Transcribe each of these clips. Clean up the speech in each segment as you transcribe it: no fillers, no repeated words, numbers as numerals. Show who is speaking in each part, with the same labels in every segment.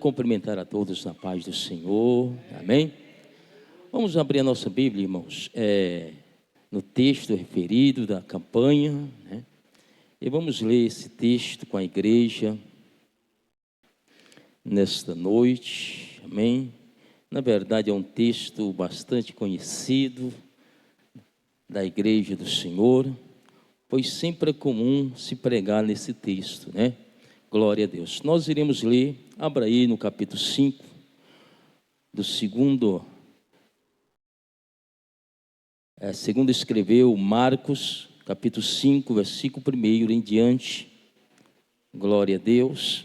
Speaker 1: Cumprimentar a todos na paz do Senhor, amém? Vamos abrir a nossa Bíblia, irmãos, no texto referido da campanha, né? E vamos ler esse texto com a igreja nesta noite, amém? Na verdade é um texto bastante conhecido da igreja do Senhor, pois sempre é comum se pregar nesse texto, né? Glória a Deus. Nós iremos ler, abra aí no capítulo 5, segundo escreveu Marcos, capítulo 5, versículo 1 em diante. Glória a Deus.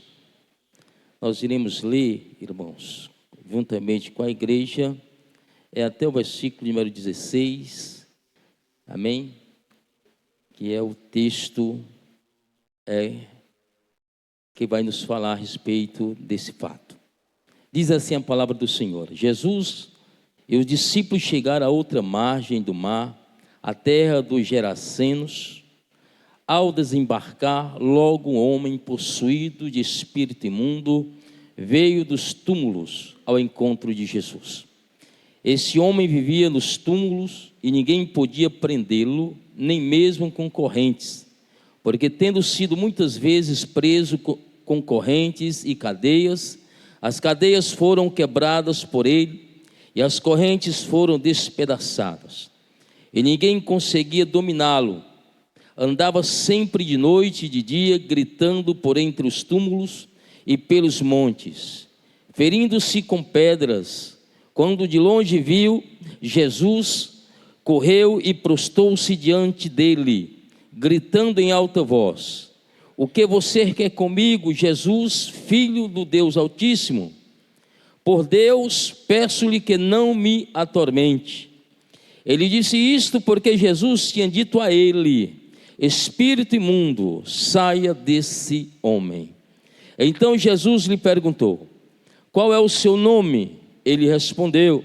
Speaker 1: Nós iremos ler, irmãos, juntamente com a igreja, até o versículo número 16, amém? Que é o texto, que vai nos falar a respeito desse fato. Diz assim a palavra do Senhor: Jesus e os discípulos chegaram à outra margem do mar, a terra dos Gerasenos. Ao desembarcar, logo um homem possuído de espírito imundo veio dos túmulos ao encontro de Jesus. Esse homem vivia nos túmulos e ninguém podia prendê-lo, nem mesmo com correntes, porque tendo sido muitas vezes preso com correntes e cadeias, as cadeias foram quebradas por ele e as correntes foram despedaçadas, e ninguém conseguia dominá-lo. Andava sempre de noite e de dia, gritando por entre os túmulos e pelos montes, ferindo-se com pedras. Quando de longe viu Jesus, correu e prostou-se diante dele, gritando em alta voz: o que você quer comigo, Jesus, filho do Deus Altíssimo? Por Deus, peço-lhe que não me atormente. Ele disse isto porque Jesus tinha dito a ele: espírito imundo, saia desse homem. Então Jesus lhe perguntou: qual é o seu nome? Ele respondeu: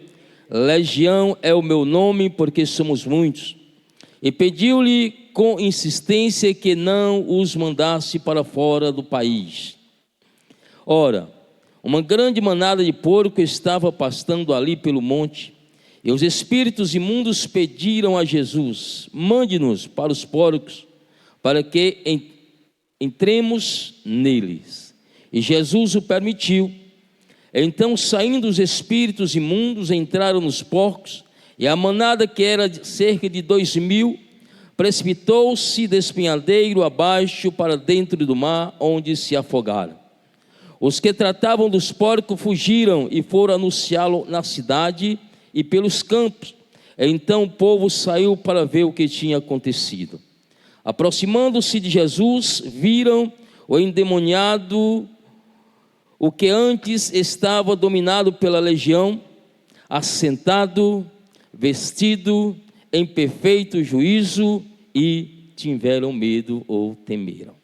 Speaker 1: Legião é o meu nome, porque somos muitos. E pediu-lhe com insistência que não os mandasse para fora do país. Ora, uma grande manada de porco estava pastando ali pelo monte, e os espíritos imundos pediram a Jesus: mande-nos para os porcos, para que entremos neles. E Jesus o permitiu. Então, saindo os espíritos imundos, entraram nos porcos, e a manada, que era cerca de 2.000, precipitou-se despenhadeiro abaixo para dentro do mar, onde se afogaram. Os que tratavam dos porcos fugiram e foram anunciá-lo na cidade e pelos campos. Então o povo saiu para ver o que tinha acontecido. Aproximando-se de Jesus, viram o endemoniado, o que antes estava dominado pela legião, assentado, vestido em perfeito juízo, e tiveram medo ou temeram.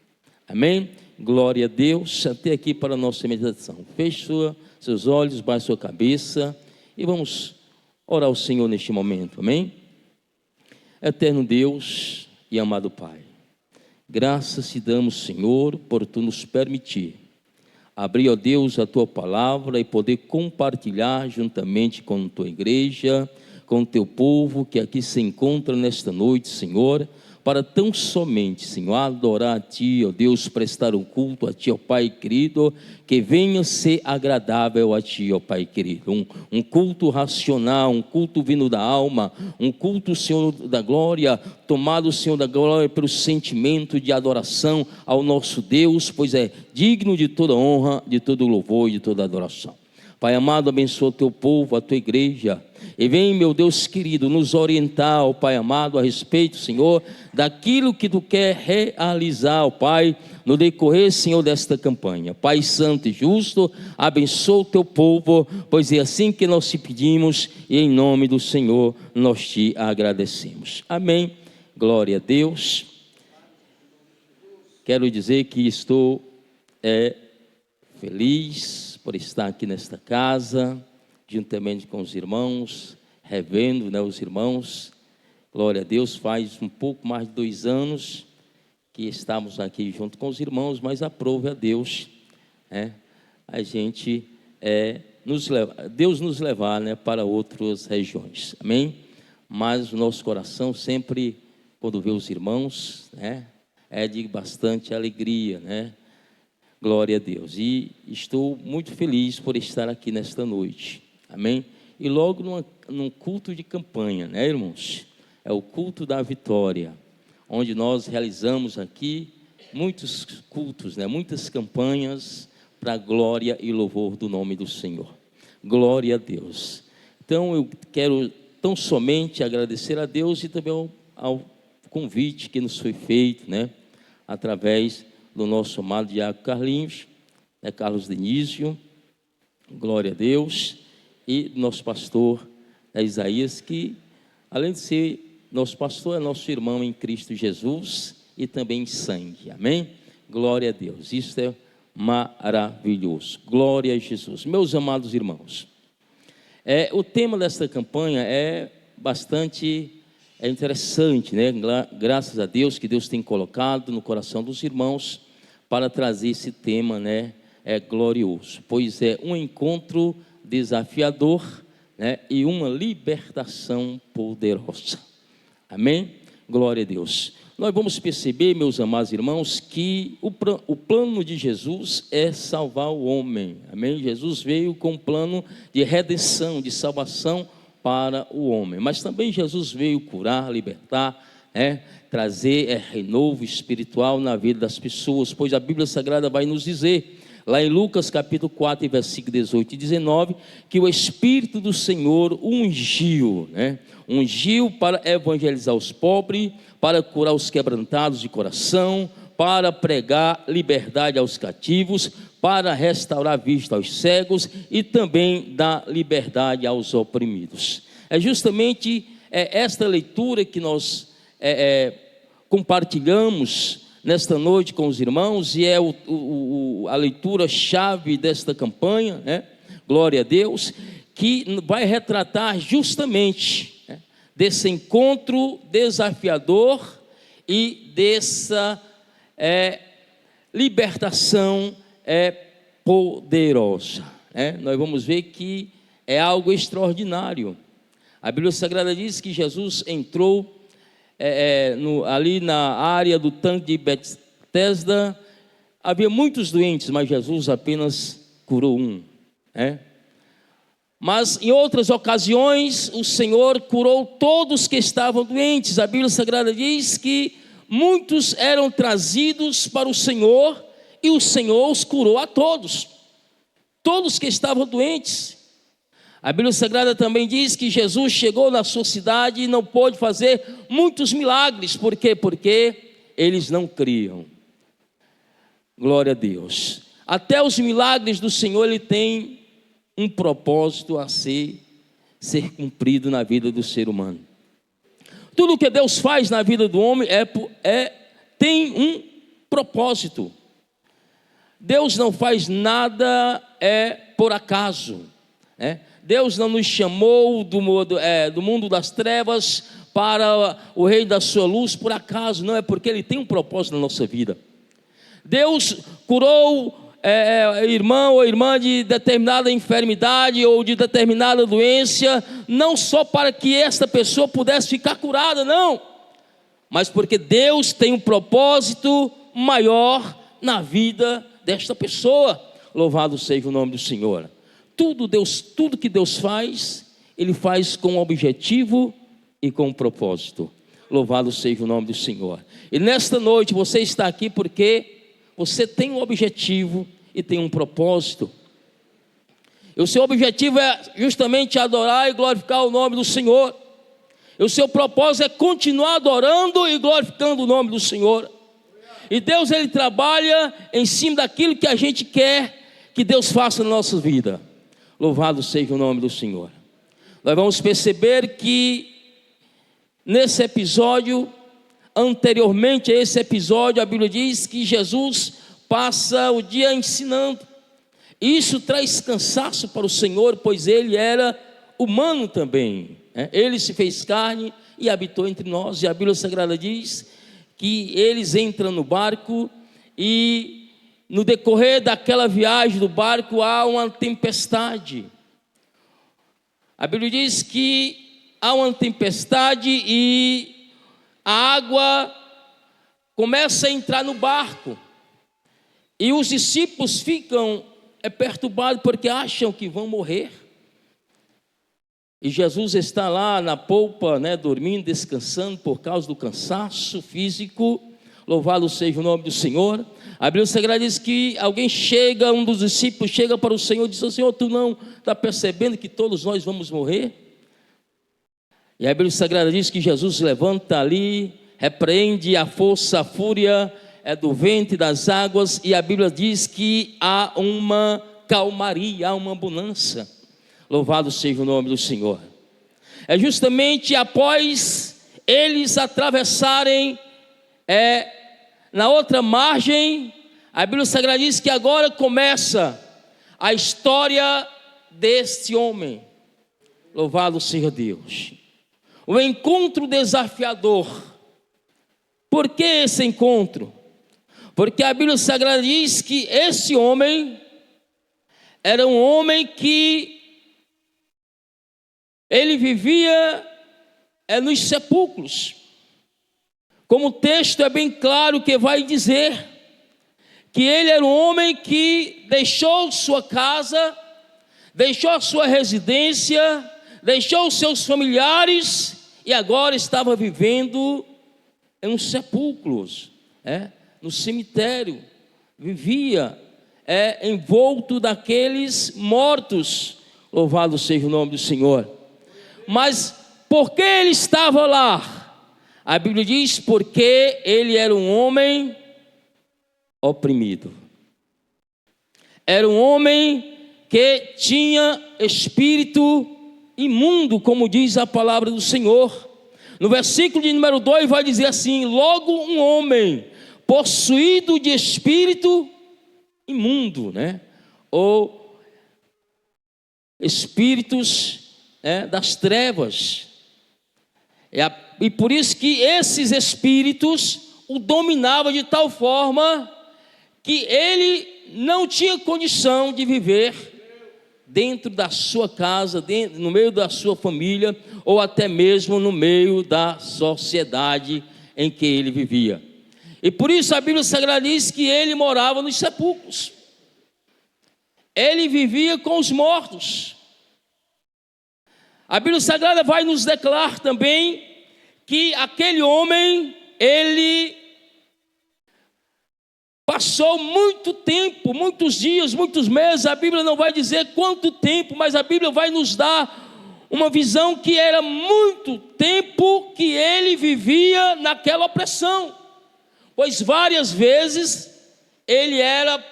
Speaker 1: Amém? Glória a Deus. Até aqui para a nossa meditação. Feche seus olhos, baixe sua cabeça e vamos orar ao Senhor neste momento. Amém? Eterno Deus e amado Pai, graças te damos, Senhor, por tu nos permitir abrir, ó Deus, a tua palavra e poder compartilhar juntamente com a tua igreja, com o teu povo que aqui se encontra nesta noite, Senhor, para tão somente, Senhor, adorar a Ti, ó Deus, prestar um culto a Ti, ó Pai querido, que venha ser agradável a Ti, ó Pai querido, um culto racional, um culto vindo da alma, um culto, Senhor da glória, tomado, Senhor da glória, pelo sentimento de adoração ao nosso Deus, pois é digno de toda honra, de todo louvor e de toda adoração. Pai amado, abençoa o teu povo, a tua igreja, e vem, meu Deus querido, nos orientar, ó Pai amado, a respeito, Senhor, daquilo que tu quer realizar, ó Pai, no decorrer, Senhor, desta campanha. Pai santo e justo, abençoa o teu povo, pois é assim que nós te pedimos, e em nome do Senhor nós te agradecemos. Amém. Glória a Deus. Quero dizer que estou feliz por estar aqui nesta casa, juntamente com os irmãos, revendo, né, os irmãos. Glória a Deus, faz um pouco mais de 2 anos que estamos aqui junto com os irmãos, mas aprove a Deus, a gente Deus nos levar, né, para outras regiões, amém? Mas o nosso coração sempre, quando vê os irmãos, né, é de bastante alegria, né? Glória a Deus. E estou muito feliz por estar aqui nesta noite, amém? E logo num culto de campanha, né, irmãos? É o culto da vitória, onde nós realizamos aqui muitos cultos, né? Muitas campanhas para a glória e louvor do nome do Senhor. Glória a Deus. Então eu quero tão somente agradecer a Deus e também ao convite que nos foi feito, né? Através do nosso amado Diácono Carlinhos, né? Carlos Denísio, glória a Deus, e do nosso pastor, né? Isaías, que além de ser nosso pastor, é nosso irmão em Cristo Jesus e também em sangue, amém? Glória a Deus, isso é maravilhoso, glória a Jesus. Meus amados irmãos, o tema desta campanha é bastante interessante, né? Graças a Deus que Deus tem colocado no coração dos irmãos para trazer esse tema, né? Glorioso, pois é um encontro desafiador, né? E uma libertação poderosa, amém? Glória a Deus. Nós vamos perceber, meus amados irmãos, que o plano de Jesus é salvar o homem, amém? Jesus veio com um plano de redenção, de salvação para o homem, mas também Jesus veio curar, libertar, trazer renovo espiritual na vida das pessoas, pois a Bíblia Sagrada vai nos dizer, lá em Lucas capítulo 4, versículo 18 e 19, que o Espírito do Senhor ungiu, ungiu para evangelizar os pobres, para curar os quebrantados de coração, para pregar liberdade aos cativos, para restaurar a vista aos cegos e também dar liberdade aos oprimidos. É justamente esta leitura que nós compartilhamos nesta noite com os irmãos, e é a leitura-chave desta campanha, glória a Deus, que vai retratar justamente desse encontro desafiador e dessa libertação poderosa. Nós vamos ver que é algo extraordinário. A Bíblia Sagrada diz que Jesus entrou ali na área do tanque de Betesda. Havia muitos doentes, mas Jesus apenas curou um, Mas em outras ocasiões o Senhor curou todos que estavam doentes. A Bíblia Sagrada diz que muitos eram trazidos para o Senhor e o Senhor os curou a todos, todos que estavam doentes. A Bíblia Sagrada também diz que Jesus chegou na sua cidade e não pôde fazer muitos milagres. Por quê? Porque eles não criam. Glória a Deus. Até os milagres do Senhor, ele tem um propósito a ser cumprido na vida do ser humano. Tudo que Deus faz na vida do homem tem um propósito. Deus não faz nada por acaso, Deus não nos chamou do mundo das trevas para o reino da sua luz por acaso, não, é porque Ele tem um propósito na nossa vida. Deus curou irmão ou irmã de determinada enfermidade ou de determinada doença, não só para que esta pessoa pudesse ficar curada, não, mas porque Deus tem um propósito maior na vida desta pessoa. Louvado seja o nome do Senhor. Tudo que Deus faz, Ele faz com um objetivo e com um propósito. Louvado seja o nome do Senhor. E nesta noite você está aqui porque você tem um objetivo e tem um propósito. E o seu objetivo é justamente adorar e glorificar o nome do Senhor. E o seu propósito é continuar adorando e glorificando o nome do Senhor. E Deus, Ele trabalha em cima daquilo que a gente quer que Deus faça na nossa vida. Louvado seja o nome do Senhor. Nós vamos perceber que nesse episódio, anteriormente a esse episódio, a Bíblia diz que Jesus passa o dia ensinando. Isso traz cansaço para o Senhor, pois Ele era humano também, Ele se fez carne e habitou entre nós. E a Bíblia Sagrada diz que eles entram no barco e no decorrer daquela viagem do barco há uma tempestade. A Bíblia diz que há uma tempestade e a água começa a entrar no barco. E os discípulos ficam perturbados porque acham que vão morrer. E Jesus está lá na polpa, dormindo, descansando por causa do cansaço físico. Louvado seja o nome do Senhor. A Bíblia Sagrada diz que alguém chega, um dos discípulos chega para o Senhor e diz: Senhor, tu não está percebendo que todos nós vamos morrer? E a Bíblia Sagrada diz que Jesus levanta ali, repreende a força, a fúria do vento e das águas, e a Bíblia diz que há uma calmaria, há uma bonança. Louvado seja o nome do Senhor. É justamente após eles atravessarem na outra margem, a Bíblia Sagrada diz que agora começa a história deste homem. Louvado seja Deus. O encontro desafiador. Por que esse encontro? Porque a Bíblia Sagrada diz que esse homem era um homem que ele vivia nos sepulcros. Como o texto é bem claro que vai dizer que ele era um homem que deixou sua casa, deixou a sua residência, deixou os seus familiares e agora estava vivendo em uns sepulcros, no cemitério. Vivia envolto daqueles mortos. Louvado seja o nome do Senhor. Mas por que ele estava lá? A Bíblia diz porque ele era um homem oprimido. Era um homem que tinha espírito imundo, como diz a palavra do Senhor. No versículo de número 2 vai dizer assim: logo um homem possuído de espírito imundo, ou espíritos das trevas. E por isso que esses espíritos o dominavam de tal forma que ele não tinha condição de viver dentro da sua casa, no meio da sua família, ou até mesmo no meio da sociedade em que ele vivia. E por isso a Bíblia Sagrada diz que ele morava nos sepulcros. Ele vivia com os mortos. A Bíblia Sagrada vai nos declarar também que aquele homem, ele passou muito tempo, muitos dias, muitos meses. A Bíblia não vai dizer quanto tempo, mas a Bíblia vai nos dar uma visão que era muito tempo que ele vivia naquela opressão. Pois várias vezes ele era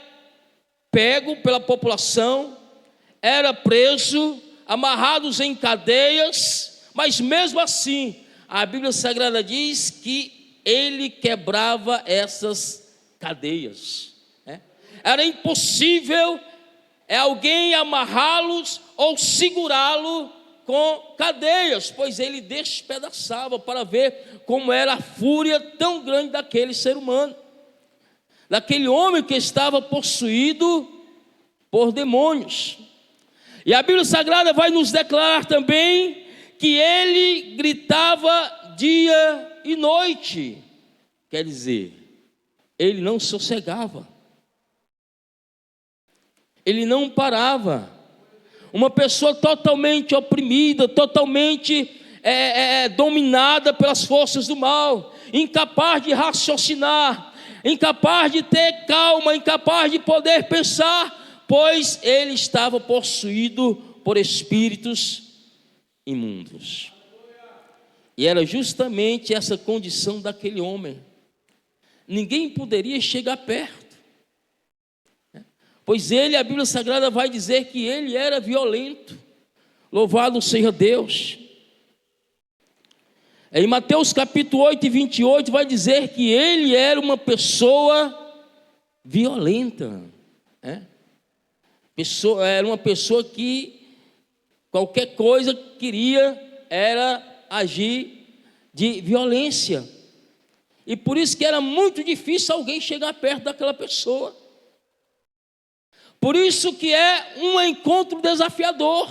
Speaker 1: pego pela população, era preso, amarrados em cadeias, mas mesmo assim, a Bíblia Sagrada diz que ele quebrava essas cadeias. Era impossível alguém amarrá-los ou segurá-lo com cadeias, pois ele despedaçava, para ver como era a fúria tão grande daquele ser humano, daquele homem que estava possuído por demônios. E a Bíblia Sagrada vai nos declarar também que ele gritava dia e noite. Quer dizer, ele não sossegava, ele não parava. Uma pessoa totalmente oprimida, totalmente dominada pelas forças do mal, incapaz de raciocinar, incapaz de ter calma, incapaz de poder pensar, pois ele estava possuído por espíritos imundos. E era justamente essa condição daquele homem. Ninguém poderia chegar perto, pois ele, a Bíblia Sagrada vai dizer que ele era violento. Louvado seja Deus. Em Mateus capítulo 8 e 28 vai dizer que ele era uma pessoa violenta. Era uma pessoa que qualquer coisa queria era agir de violência. E por isso que era muito difícil alguém chegar perto daquela pessoa. Por isso que é um encontro desafiador.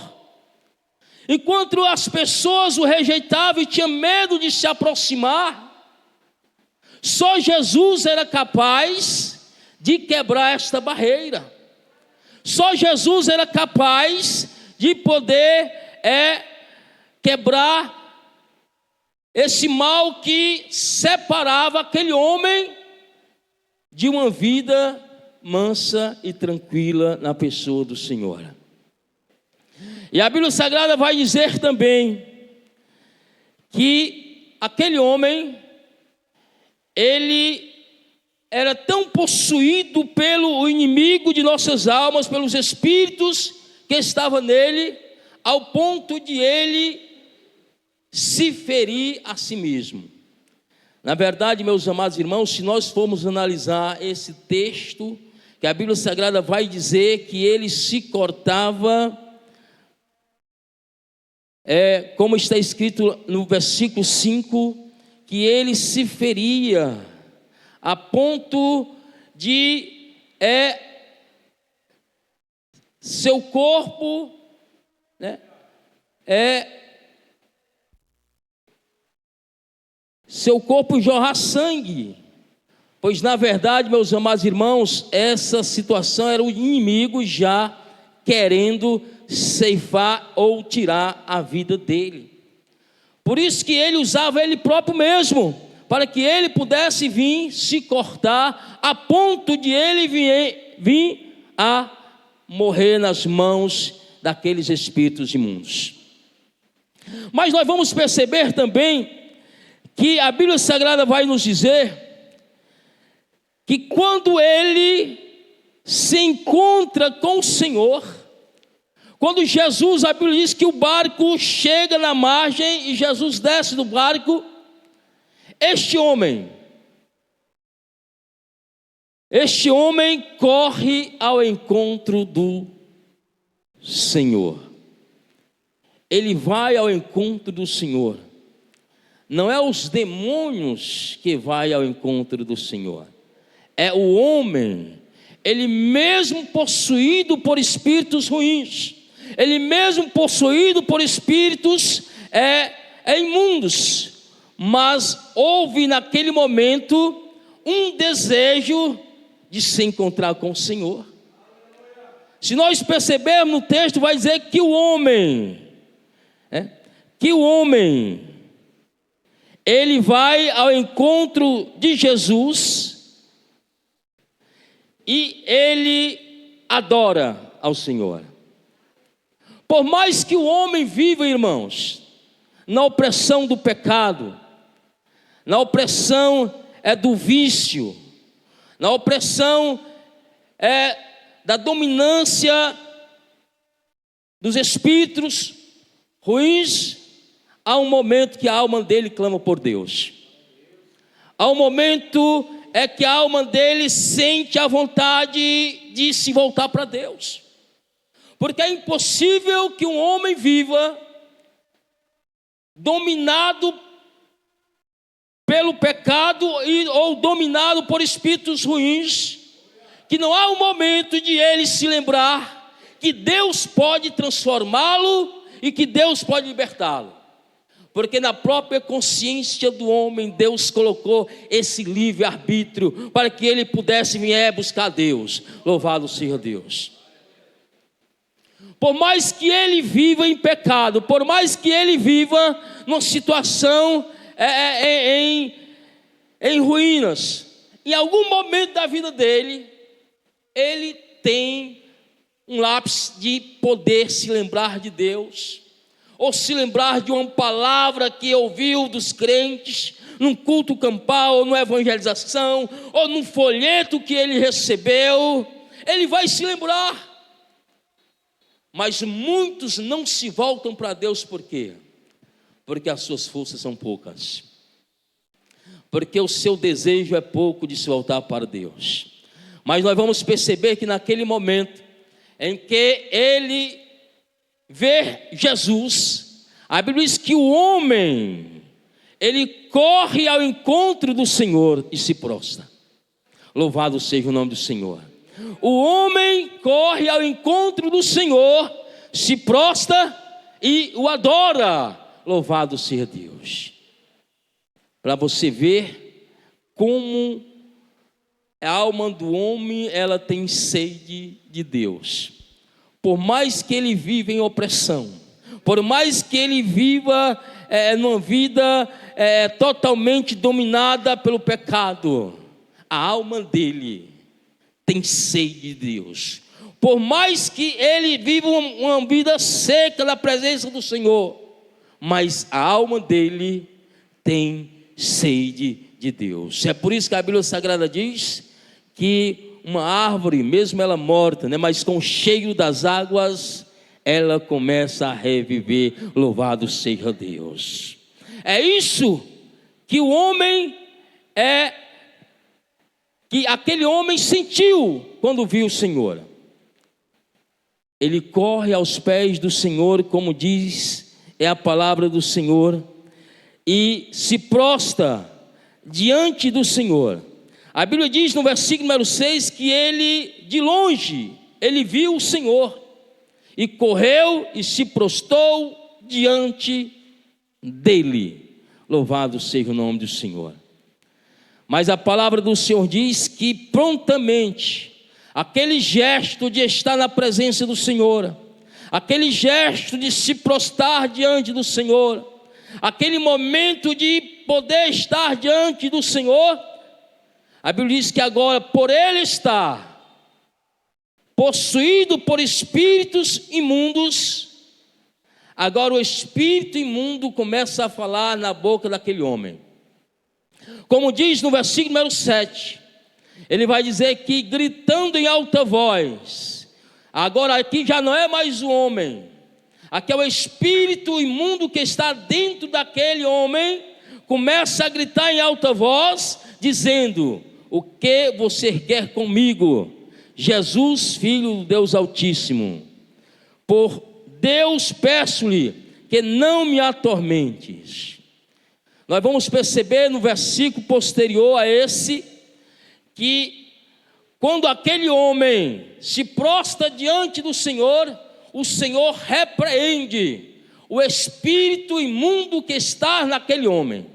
Speaker 1: Enquanto as pessoas o rejeitavam e tinham medo de se aproximar, só Jesus era capaz de quebrar esta barreira. Só Jesus era capaz de poder quebrar esse mal que separava aquele homem de uma vida mansa e tranquila na pessoa do Senhor. E a Bíblia Sagrada vai dizer também que aquele homem, ele era tão possuído pelo inimigo de nossas almas, pelos espíritos que estavam nele, ao ponto de ele se ferir a si mesmo. Na verdade, meus amados irmãos, se nós formos analisar esse texto, que a Bíblia Sagrada vai dizer que ele se cortava, como está escrito no versículo 5, que ele se feria a ponto de seu corpo, seu corpo jorrar sangue, pois na verdade, meus amados irmãos, essa situação era o inimigo já querendo ceifar ou tirar a vida dele. Por isso que ele usava ele próprio mesmo, para que ele pudesse vir se cortar, a ponto de ele vir a morrer nas mãos daqueles espíritos imundos. Mas nós vamos perceber também que a Bíblia Sagrada vai nos dizer que quando ele se encontra com o Senhor, quando Jesus, a Bíblia diz que o barco chega na margem e Jesus desce do barco, este homem corre ao encontro do Senhor. Ele vai ao encontro do Senhor. Não é os demônios que vai ao encontro do Senhor, é o homem, ele mesmo possuído por espíritos ruins, ele mesmo possuído por espíritos imundos, mas houve naquele momento um desejo de se encontrar com o Senhor. Se nós percebermos no texto, vai dizer que o homem, ele vai ao encontro de Jesus e ele adora ao Senhor. Por mais que o homem viva, irmãos, na opressão do pecado, na opressão do vício, na opressão da dominância dos espíritos ruins, há um momento que a alma dele clama por Deus. Há um momento que a alma dele sente a vontade de se voltar para Deus. Porque é impossível que um homem viva dominado pelo pecado ou dominado por espíritos ruins, que não há um momento de ele se lembrar que Deus pode transformá-lo e que Deus pode libertá-lo. Porque na própria consciência do homem, Deus colocou esse livre-arbítrio para que ele pudesse vir buscar Deus. Louvado seja Deus. Por mais que ele viva em pecado, por mais que ele viva numa situação em ruínas, em algum momento da vida dele, ele tem um lápis de poder se lembrar de Deus, ou se lembrar de uma palavra que ouviu dos crentes, num culto campal, ou numa evangelização, ou num folheto que ele recebeu, ele vai se lembrar. Mas muitos não se voltam para Deus, por quê? Porque as suas forças são poucas, porque o seu desejo é pouco de se voltar para Deus. Mas nós vamos perceber que naquele momento em que ele vê Jesus, a Bíblia diz que o homem, ele corre ao encontro do Senhor e se prostra. Louvado seja o nome do Senhor. O homem corre ao encontro do Senhor, se prostra e o adora. Louvado seja Deus. Para você ver como a alma do homem, ela tem sede de Deus. Por mais que ele viva em opressão, por mais que ele viva numa vida totalmente dominada pelo pecado, a alma dele tem sede de Deus. Por mais que ele viva uma vida seca na presença do Senhor, mas a alma dele tem sede de Deus. É por isso que a Bíblia Sagrada diz que uma árvore, mesmo ela morta, mas com o cheiro das águas, ela começa a reviver. Louvado seja Deus. É isso que o homem que aquele homem sentiu quando viu o Senhor. Ele corre aos pés do Senhor, como diz a palavra do Senhor, e se prostra diante do Senhor. A Bíblia diz no versículo número 6 que ele, de longe, ele viu o Senhor e correu e se prostrou diante dele. Louvado seja o nome do Senhor. Mas a palavra do Senhor diz que prontamente, aquele gesto de estar na presença do Senhor, aquele gesto de se prostrar diante do Senhor, aquele momento de poder estar diante do Senhor, a Bíblia diz que agora, por ele estar possuído por espíritos imundos, agora o espírito imundo começa a falar na boca daquele homem. Como diz no versículo número 7, ele vai dizer que gritando em alta voz, agora aqui já não é mais o homem, aqui é o espírito imundo que está dentro daquele homem, começa a gritar em alta voz, dizendo: o que você quer comigo, Jesus, Filho do Deus Altíssimo? Por Deus peço-lhe que não me atormentes. Nós vamos perceber no versículo posterior a esse, que quando aquele homem se prostra diante do Senhor, o Senhor repreende o espírito imundo que está naquele homem.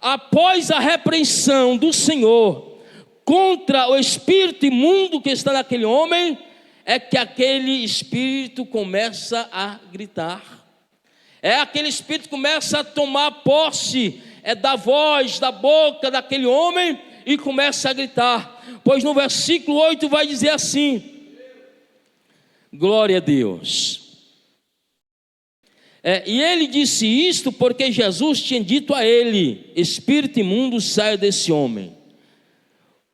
Speaker 1: Após a repreensão do Senhor contra o espírito imundo que está naquele homem, é que aquele espírito começa a gritar. Aquele espírito começa a tomar posse da voz, da boca daquele homem e começa a gritar. Pois no versículo 8 vai dizer assim: glória a Deus. E ele disse isto porque Jesus tinha dito a ele: espírito imundo, saia desse homem.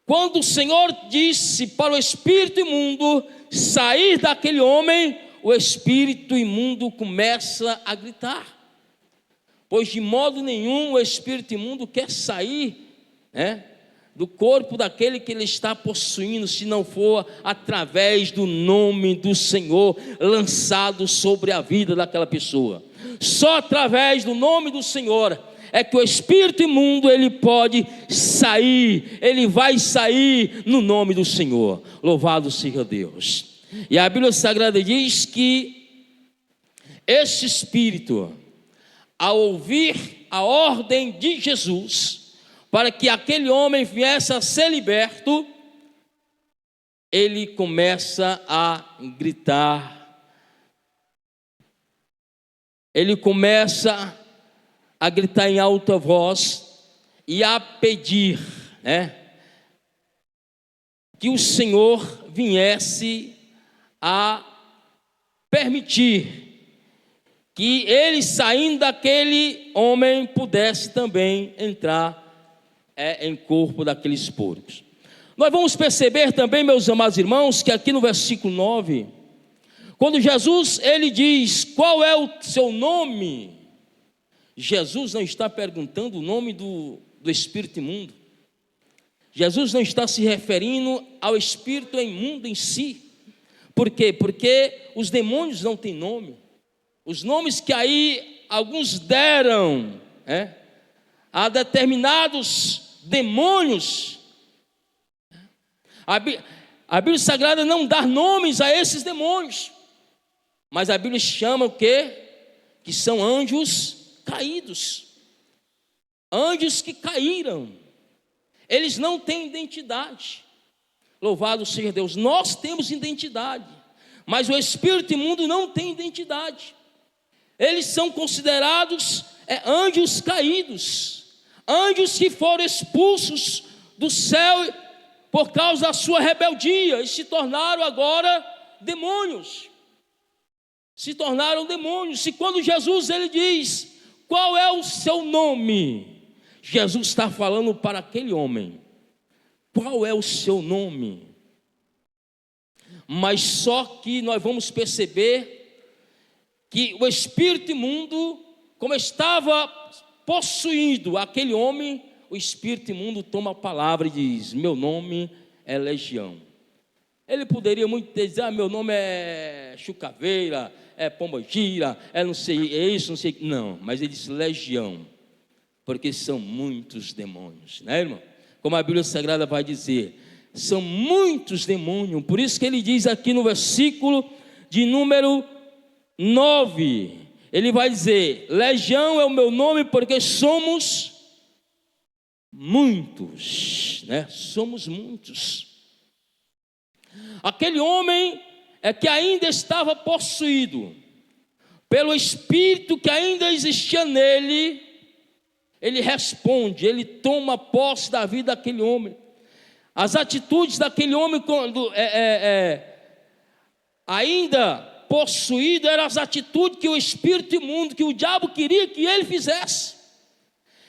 Speaker 1: Quando o Senhor disse para o espírito imundo sair daquele homem, o espírito imundo começa a gritar, pois de modo nenhum o espírito imundo quer sair do corpo daquele que ele está possuindo, se não for através do nome do Senhor lançado sobre a vida daquela pessoa. Só através do nome do Senhor é que o espírito imundo ele pode sair, ele vai sair no nome do Senhor. Louvado seja Deus. E a Bíblia Sagrada diz que esse espírito, ao ouvir a ordem de Jesus para que aquele homem viesse a ser liberto, ele começa a gritar, ele começa a gritar em alta voz e a pedir, que o Senhor viesse a permitir que ele, saindo daquele homem, pudesse também entrar em corpo daqueles porcos. Nós vamos perceber também, meus amados irmãos, que aqui no versículo 9, quando Jesus ele diz: qual é o seu nome? Jesus não está perguntando o nome do espírito imundo. Jesus não está se referindo ao espírito imundo em si. Por quê? Porque os demônios não têm nome. Os nomes que aí alguns deram a determinados demônios, A Bíblia Sagrada não dá nomes a esses demônios, mas a Bíblia chama o quê? Que são anjos caídos, anjos que caíram. Eles não têm identidade. Louvado seja Deus. Nós temos identidade, mas o espírito imundo não tem identidade. Eles são considerados anjos caídos, anjos que foram expulsos do céu por causa da sua rebeldia e se tornaram agora demônios. Se tornaram demônios. E quando Jesus ele diz: qual é o seu nome? Jesus está falando para aquele homem: qual é o seu nome? Mas só que nós vamos perceber que o espírito imundo, como estava possuído aquele homem, o espírito imundo toma a palavra e diz: meu nome é Legião. Ele poderia muito dizer: meu nome é Chucaveira, é Pombagira, é não sei, é isso, não sei. Não, mas ele diz Legião, porque são muitos demônios, né, irmão? Como a Bíblia Sagrada vai dizer, são muitos demônios. Por isso que ele diz aqui no versículo de número 9, ele vai dizer: Legião é o meu nome, porque somos muitos, né? Somos muitos. Aquele homem que ainda estava possuído pelo espírito que ainda existia nele, ele responde, ele toma posse da vida daquele homem. As atitudes daquele homem quando ainda possuído eram as atitudes que o espírito imundo, que o diabo queria que ele fizesse.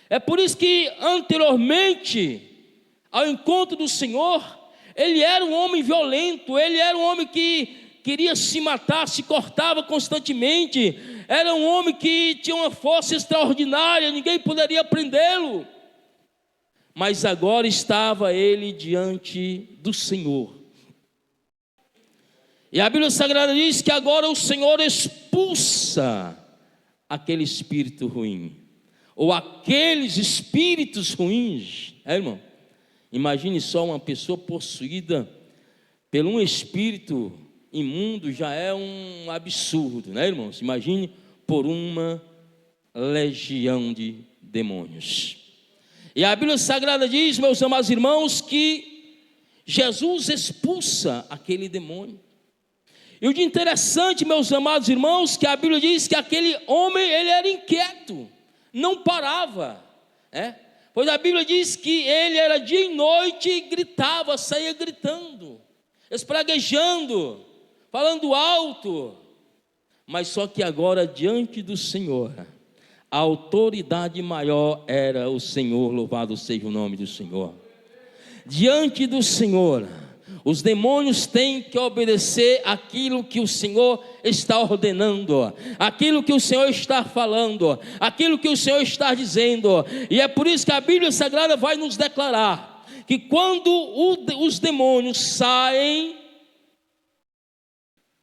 Speaker 1: É por isso que anteriormente ao encontro do Senhor, ele era um homem violento, ele era um homem que queria se matar, se cortava constantemente, era um homem que tinha uma força extraordinária, ninguém poderia prendê-lo. Mas agora estava ele diante do Senhor. E a Bíblia Sagrada diz que agora o Senhor expulsa aquele espírito ruim, ou aqueles espíritos ruins, irmão? Imagine só uma pessoa possuída por um espírito imundo, já é um absurdo, né, irmãos? Imagine por uma legião de demônios. E a Bíblia Sagrada diz, meus amados irmãos, que Jesus expulsa aquele demônio. E o de interessante, meus amados irmãos, que a Bíblia diz que aquele homem, ele era inquieto, não parava, pois a Bíblia diz que ele era dia e noite e gritava, saía gritando, espraguejando, falando alto. Mas só que agora diante do Senhor, a autoridade maior era o Senhor, louvado seja o nome do Senhor. Diante do Senhor, os demônios têm que obedecer aquilo que o Senhor está ordenando, aquilo que o Senhor está falando, aquilo que o Senhor está dizendo. E é por isso que a Bíblia Sagrada vai nos declarar que quando os demônios saem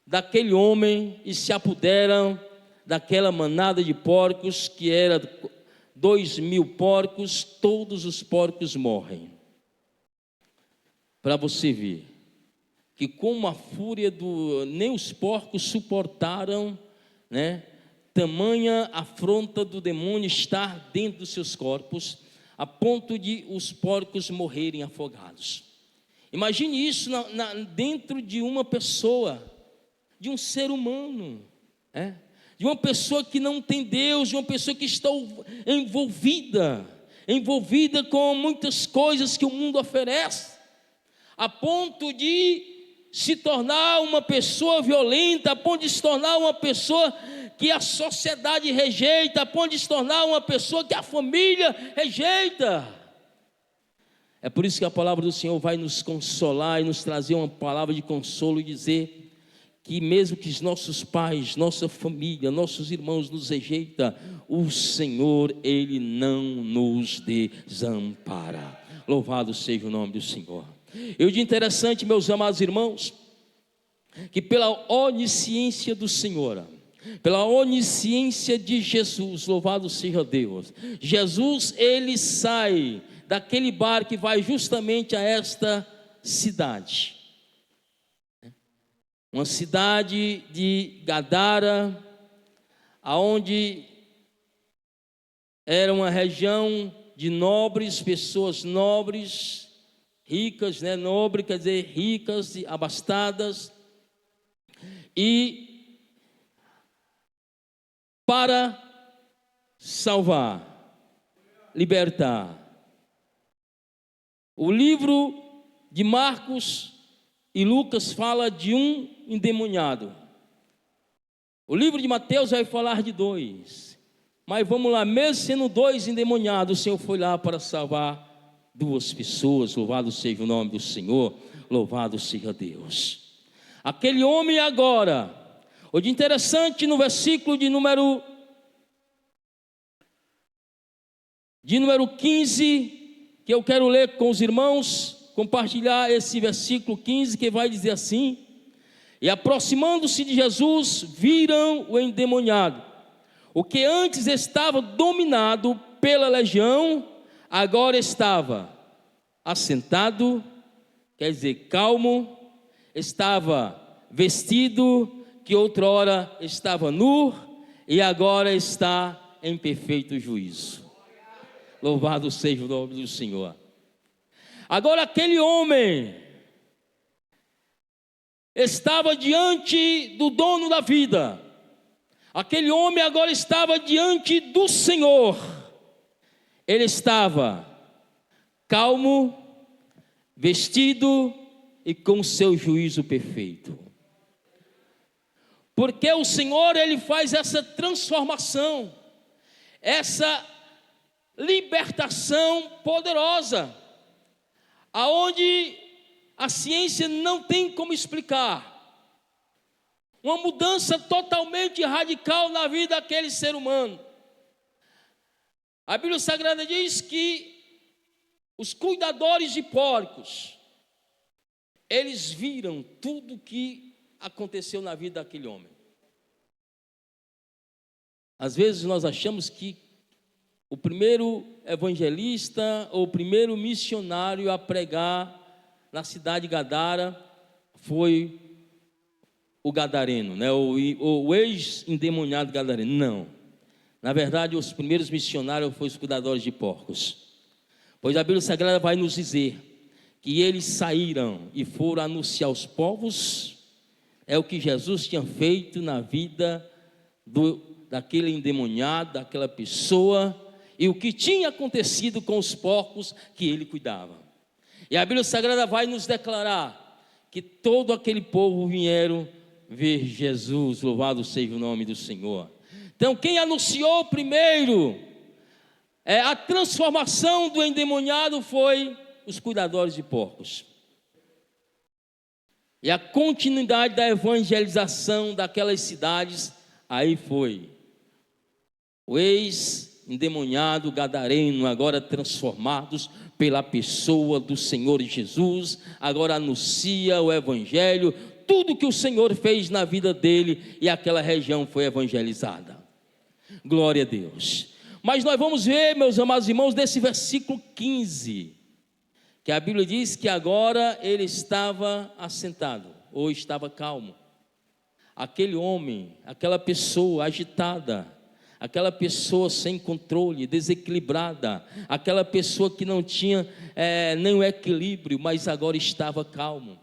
Speaker 1: daquele homem e se apoderam daquela manada de porcos, que era 2.000 porcos, todos os porcos morrem. Para você ver que com a fúria nem os porcos suportaram, tamanha afronta do demônio estar dentro dos seus corpos, a ponto de os porcos morrerem afogados. Imagine isso dentro de uma pessoa, de um ser humano, de uma pessoa que não tem Deus, de uma pessoa que está envolvida com muitas coisas que o mundo oferece, a ponto de se tornar uma pessoa violenta, a ponto de se tornar uma pessoa que a sociedade rejeita, a ponto de se tornar uma pessoa que a família rejeita. É por isso que a palavra do Senhor vai nos consolar e nos trazer uma palavra de consolo e dizer que mesmo que os nossos pais, nossa família, nossos irmãos nos rejeitam, o Senhor, Ele não nos desampara. Louvado seja o nome do Senhor. E o de interessante, meus amados irmãos, que pela onisciência do Senhor, pela onisciência de Jesus, louvado seja Deus, Jesus, ele sai daquele barco e vai justamente a esta cidade. uma cidade de Gadara, aonde era uma região de nobres, pessoas nobres, ricas, né? Nobre quer dizer ricas e abastadas. E para salvar, libertar. O livro de Marcos e Lucas fala de um endemoniado. O livro de Mateus vai falar de 2. Mas vamos lá, mesmo sendo 2 endemoniados, o Senhor foi lá para salvar 2 pessoas. Louvado seja o nome do Senhor, louvado seja Deus. Aquele homem agora, o de interessante no versículo de número 15, que eu quero ler com os irmãos, compartilhar esse versículo 15, que vai dizer assim: e aproximando-se de Jesus, viram o endemoniado, o que antes estava dominado pela legião, agora estava assentado, quer dizer, calmo, estava vestido, que outrora estava nu, e agora está em perfeito juízo. Louvado seja o nome do Senhor. Agora aquele homem estava diante do dono da vida. Aquele homem agora estava diante do Senhor. Ele estava calmo, vestido e com seu juízo perfeito. Porque o Senhor, Ele faz essa transformação, essa libertação poderosa, aonde a ciência não tem como explicar. Uma mudança totalmente radical na vida daquele ser humano. A Bíblia Sagrada diz que os cuidadores de porcos, eles viram tudo que aconteceu na vida daquele homem. Às vezes nós achamos que o primeiro evangelista ou o primeiro missionário a pregar na cidade de Gadara foi o gadareno, né? o ex-endemoniado gadareno. Não, na verdade os primeiros missionários foram os cuidadores de porcos, pois a Bíblia Sagrada vai nos dizer que eles saíram e foram anunciar aos povos, é o que Jesus tinha feito na vida daquele endemoniado, daquela pessoa, e o que tinha acontecido com os porcos que ele cuidava. E a Bíblia Sagrada vai nos declarar que todo aquele povo vieram ver Jesus. Louvado seja o nome do Senhor. Então quem anunciou primeiro a transformação do endemoniado foi os cuidadores de porcos. E a continuidade da evangelização daquelas cidades, aí foi o ex-endemoniado gadareno, agora transformados pela pessoa do Senhor Jesus, agora anuncia o evangelho, tudo que o Senhor fez na vida dele, e aquela região foi evangelizada. Glória a Deus. Mas nós vamos ver, meus amados irmãos, nesse versículo 15, que a Bíblia diz que agora ele estava assentado, ou estava calmo. Aquele homem, aquela pessoa agitada, aquela pessoa sem controle, desequilibrada, aquela pessoa que não tinha nenhum equilíbrio, mas agora estava calmo.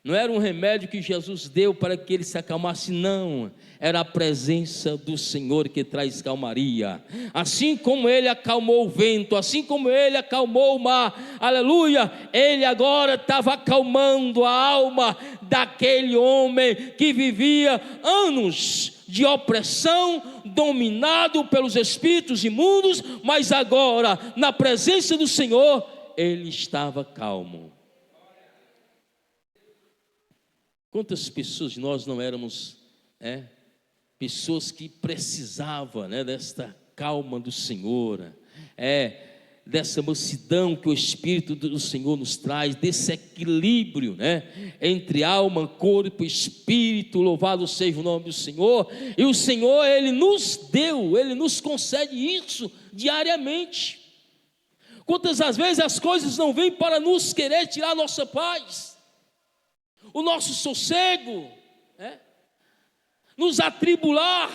Speaker 1: Não era um remédio que Jesus deu para que ele se acalmasse, não, era a presença do Senhor que traz calmaria. Assim como ele acalmou o vento, assim como ele acalmou o mar, aleluia, ele agora estava acalmando a alma daquele homem que vivia anos de opressão, dominado pelos espíritos imundos, mas agora, na presença do Senhor, ele estava calmo. Quantas pessoas nós não éramos, pessoas que precisavam, desta calma do Senhor, dessa mansidão que o Espírito do Senhor nos traz, desse equilíbrio, entre alma, corpo e espírito. Louvado seja o nome do Senhor. E o Senhor, Ele nos deu, Ele nos concede isso diariamente. Quantas as vezes as coisas não vêm para nos querer tirar a nossa paz? o nosso sossego, nos atribular.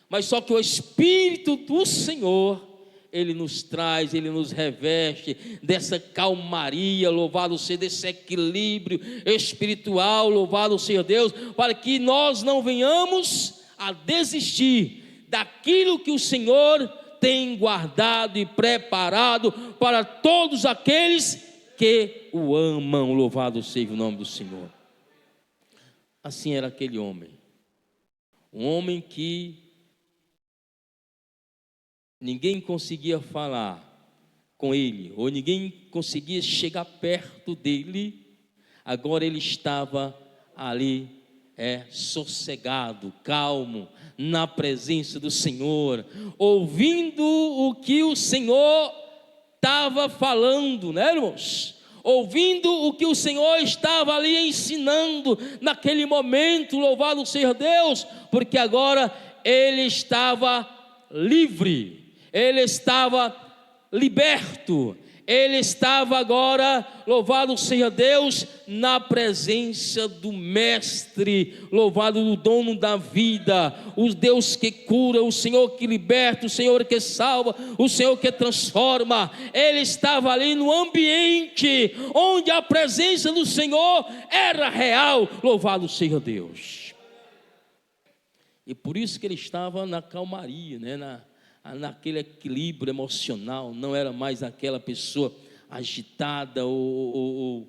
Speaker 1: Mas só que o Espírito do Senhor, Ele nos traz, Ele nos reveste dessa calmaria, louvado seja, desse equilíbrio espiritual, louvado seja Deus, para que nós não venhamos a desistir daquilo que o Senhor tem guardado e preparado para todos aqueles que o amam, louvado seja o nome do Senhor. Assim era aquele homem, um homem que ninguém conseguia falar com ele, ou ninguém conseguia chegar perto dele. Agora ele estava ali, sossegado, calmo, na presença do Senhor, ouvindo o que o Senhor estava falando, né, irmãos? Ouvindo o que o Senhor estava ali ensinando naquele momento, louvado seja Deus, porque agora ele estava livre, ele estava liberto, ele estava agora, louvado seja Deus, na presença do Mestre, louvado do dono da vida, o Deus que cura, o Senhor que liberta, o Senhor que salva, o Senhor que transforma. Ele estava ali no ambiente onde a presença do Senhor era real, louvado seja Deus. E por isso que ele estava na calmaria, naquele equilíbrio emocional, não era mais aquela pessoa agitada ou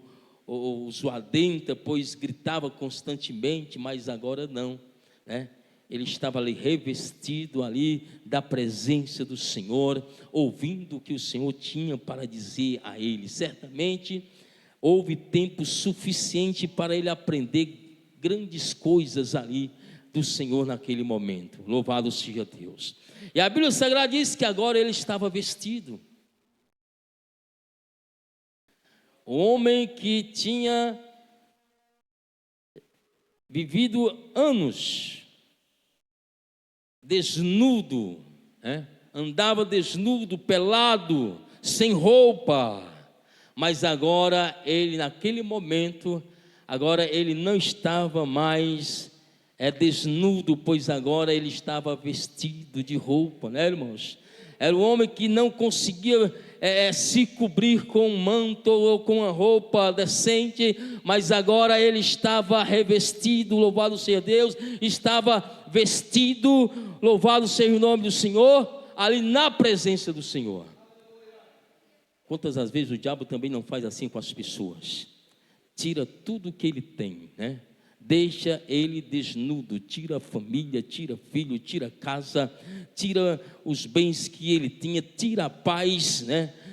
Speaker 1: zoadenta, pois gritava constantemente, mas agora não, Ele estava ali revestido ali da presença do Senhor, ouvindo o que o Senhor tinha para dizer a ele. Certamente houve tempo suficiente para ele aprender grandes coisas ali do Senhor naquele momento, louvado seja Deus. E a Bíblia Sagrada diz que agora ele estava vestido. O homem que tinha vivido anos desnudo, andava desnudo, pelado, sem roupa, mas agora ele, naquele momento, agora ele não estava mais desnudo, pois agora ele estava vestido de roupa, irmãos? Era um homem que não conseguia se cobrir com um manto ou com uma roupa decente, mas agora ele estava revestido, louvado seja Deus, estava vestido, louvado seja o nome do Senhor, ali na presença do Senhor. Quantas as vezes o diabo também não faz assim com as pessoas? Tira tudo que ele tem, deixa ele desnudo, tira a família, tira filho, tira casa, tira os bens que ele tinha, tira a paz,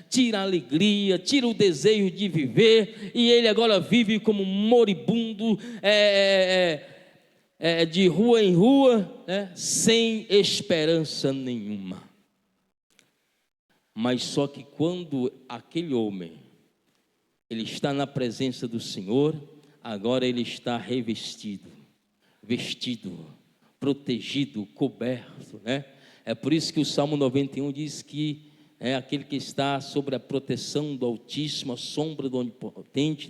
Speaker 1: tira a alegria, tira o desejo de viver, e ele agora vive como um moribundo, de rua em rua, sem esperança nenhuma. Mas só que quando aquele homem, ele está na presença do Senhor, agora ele está revestido, vestido, protegido, coberto, É por isso que o Salmo 91 diz que aquele que está sob a proteção do Altíssimo, a sombra do Onipotente,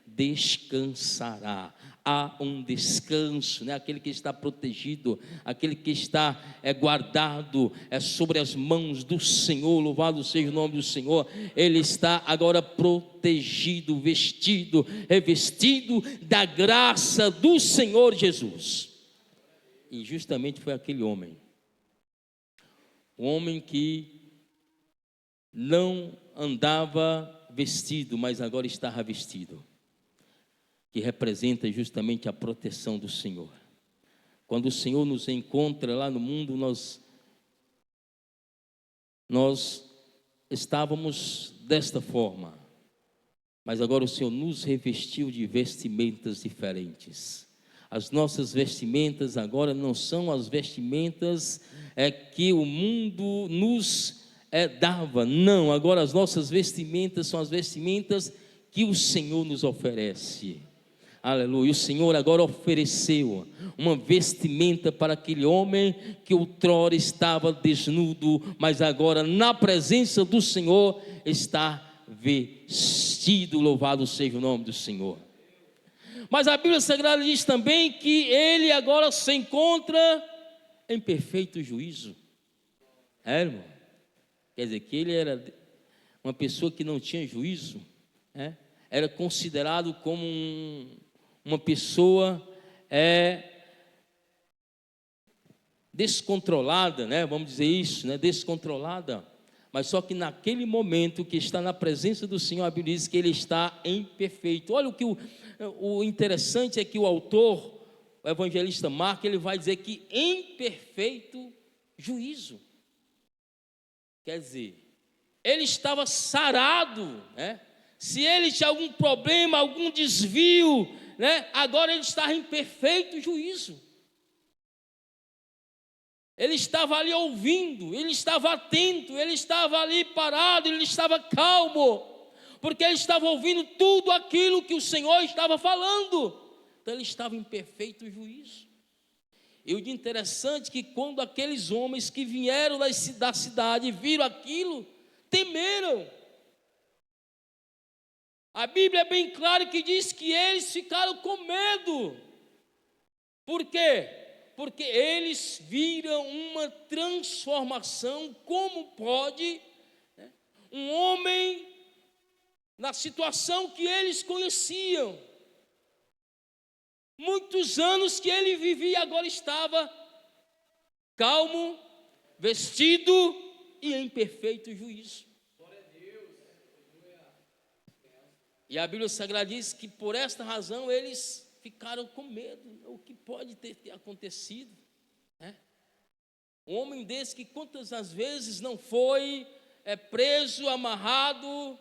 Speaker 1: descansará. Há um descanso, aquele que está protegido, aquele que está guardado sobre as mãos do Senhor, louvado seja o nome do Senhor. Ele está agora protegido, vestido, revestido da graça do Senhor Jesus. E justamente foi aquele homem, um homem que não andava vestido, mas agora estava vestido, que representa justamente a proteção do Senhor. Quando o Senhor nos encontra lá no mundo, nós estávamos desta forma, mas agora o Senhor nos revestiu de vestimentas diferentes. As nossas vestimentas agora não são as vestimentas que o mundo nos dava, não, agora as nossas vestimentas são as vestimentas que o Senhor nos oferece. Aleluia. O Senhor agora ofereceu uma vestimenta para aquele homem que outrora estava desnudo, mas agora na presença do Senhor está vestido, louvado seja o nome do Senhor. Mas a Bíblia Sagrada diz também que ele agora se encontra em perfeito juízo. Irmão? Quer dizer, que ele era uma pessoa que não tinha juízo, era considerado como uma pessoa descontrolada, vamos dizer isso, descontrolada. Mas só que naquele momento que está na presença do Senhor, a Bíblia diz que ele está em perfeito. Olha o interessante é que o autor, o evangelista Marcos, ele vai dizer que em perfeito juízo. Quer dizer, ele estava sarado, Se ele tinha algum problema, algum desvio, agora ele está em perfeito juízo. Ele estava ali ouvindo, ele estava atento, ele estava ali parado, ele estava calmo, porque ele estava ouvindo tudo aquilo que o Senhor estava falando. Então ele estava em perfeito juízo. E o interessante é que quando aqueles homens que vieram da cidade viram aquilo, temeram. A Bíblia é bem clara que diz que eles ficaram com medo. Por quê? Porque eles viram uma transformação. Como pode um homem, na situação que eles conheciam, muitos anos que ele vivia, agora estava calmo, vestido e em perfeito juízo. E a Bíblia Sagrada diz que por esta razão eles ficaram com medo. O que pode ter acontecido? Um homem desse que quantas as vezes não foi preso, amarrado,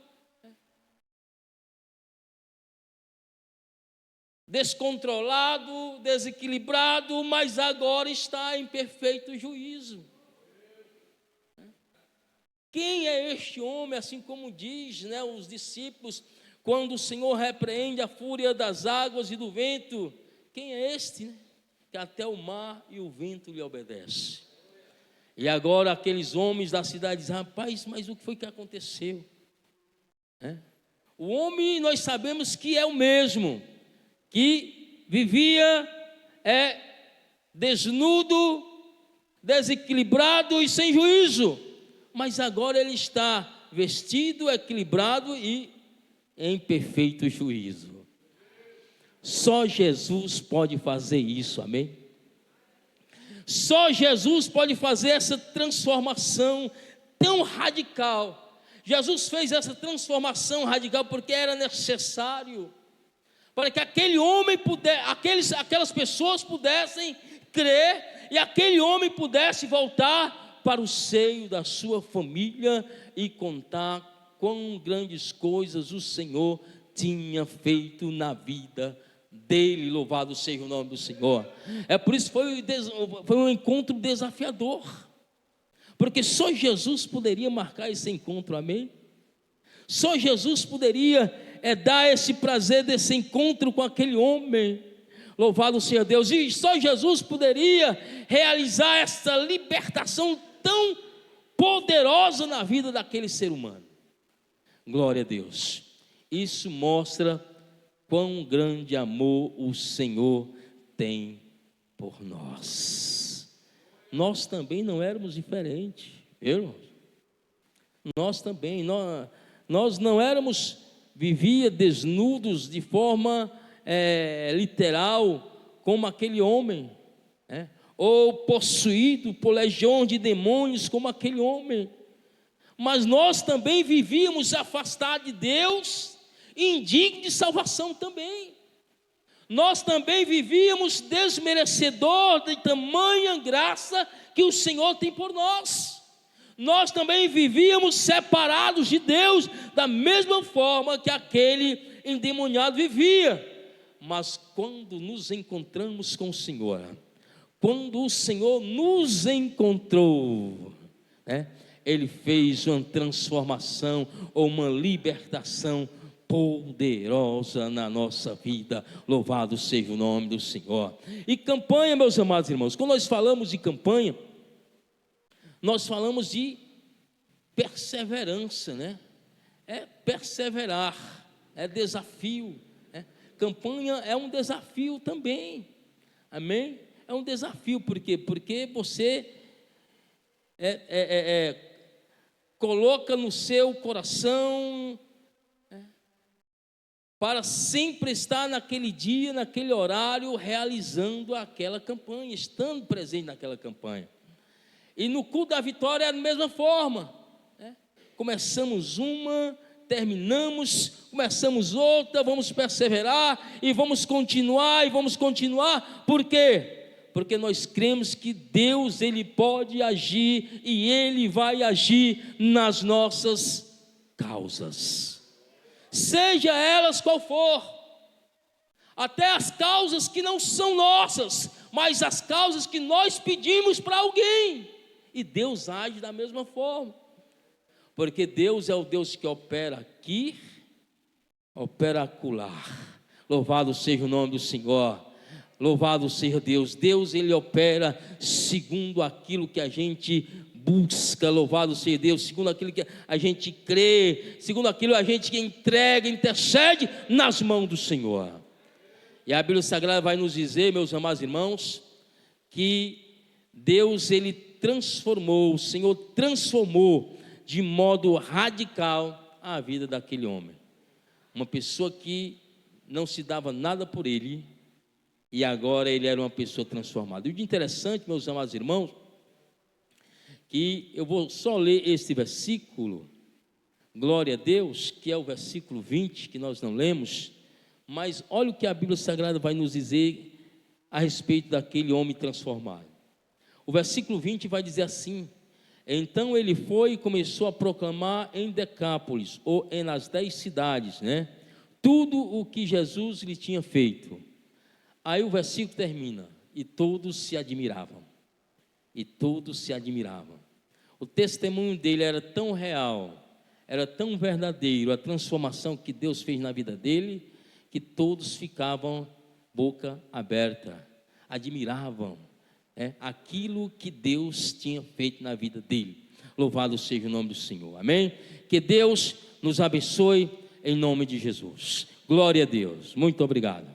Speaker 1: descontrolado, desequilibrado, mas agora está em perfeito juízo. Quem é este homem? Assim como diz, os discípulos, quando o Senhor repreende a fúria das águas e do vento, quem é este, que até o mar e o vento lhe obedecem? E agora aqueles homens da cidade dizem: rapaz, mas o que foi que aconteceu? O homem, nós sabemos que é o mesmo, que vivia desnudo, desequilibrado e sem juízo, mas agora ele está vestido, equilibrado e em perfeito juízo. Só Jesus pode fazer isso, amém? Só Jesus pode fazer essa transformação tão radical. Jesus fez essa transformação radical porque era necessário, para que aquele homem aquelas pessoas pudessem crer, e aquele homem pudesse voltar para o seio da sua família e contar quão grandes coisas o Senhor tinha feito na vida dele. Louvado seja o nome do Senhor. É por isso que foi um encontro desafiador, porque só Jesus poderia marcar esse encontro, amém? Só Jesus poderia dar esse prazer desse encontro com aquele homem. Louvado seja Deus. E só Jesus poderia realizar essa libertação tão poderosa na vida daquele ser humano. Glória a Deus. Isso mostra quão grande amor o Senhor tem por nós. Nós também não éramos diferentes, irmãos. Nós também, nós não éramos, vivia desnudos de forma literal, como aquele homem, ou possuído por legiões de demônios, como aquele homem. Mas nós também vivíamos afastados de Deus, indignos de salvação também. Nós também vivíamos desmerecedor de tamanha graça que o Senhor tem por nós. Nós também vivíamos separados de Deus, da mesma forma que aquele endemoniado vivia. Mas quando nos encontramos com o Senhor, quando o Senhor nos encontrou, Ele fez uma transformação, ou uma libertação poderosa na nossa vida. Louvado seja o nome do Senhor. E campanha, meus amados irmãos, quando nós falamos de campanha, nós falamos de perseverança, É perseverar, é desafio. campanha é um desafio também, amém? É um desafio, por quê? Porque você coloca no seu coração para sempre estar naquele dia, naquele horário, realizando aquela campanha, estando presente naquela campanha. E no culto da vitória é da mesma forma, começamos uma, terminamos, começamos outra, vamos perseverar e vamos continuar, por quê? Porque nós cremos que Deus, Ele pode agir e Ele vai agir nas nossas causas, seja elas qual for, até as causas que não são nossas, mas as causas que nós pedimos para alguém, e Deus age da mesma forma, porque Deus é o Deus que opera aqui, opera acolá. Louvado seja o nome do Senhor, louvado seja Deus. Deus, Ele opera segundo aquilo que a gente busca, louvado seja Deus, segundo aquilo que a gente crê, segundo aquilo que a gente entrega, intercede nas mãos do Senhor. E a Bíblia Sagrada vai nos dizer, meus amados irmãos, que Deus, Ele transformou, o Senhor transformou de modo radical a vida daquele homem, uma pessoa que não se dava nada por ele, e agora ele era uma pessoa transformada. E o interessante, meus amados irmãos, que eu vou só ler este versículo, glória a Deus, que é o versículo 20, que nós não lemos, mas olha o que a Bíblia Sagrada vai nos dizer a respeito daquele homem transformado. O versículo 20 vai dizer assim: então ele foi e começou a proclamar em Decápolis, ou nas 10 cidades, tudo o que Jesus lhe tinha feito. Aí o versículo termina: e todos se admiravam. E todos se admiravam. O testemunho dele era tão real, era tão verdadeiro, a transformação que Deus fez na vida dele, que todos ficavam boca aberta, admiravam aquilo que Deus tinha feito na vida dele. Louvado seja o nome do Senhor, amém? Que Deus nos abençoe em nome de Jesus. Glória a Deus, muito obrigado.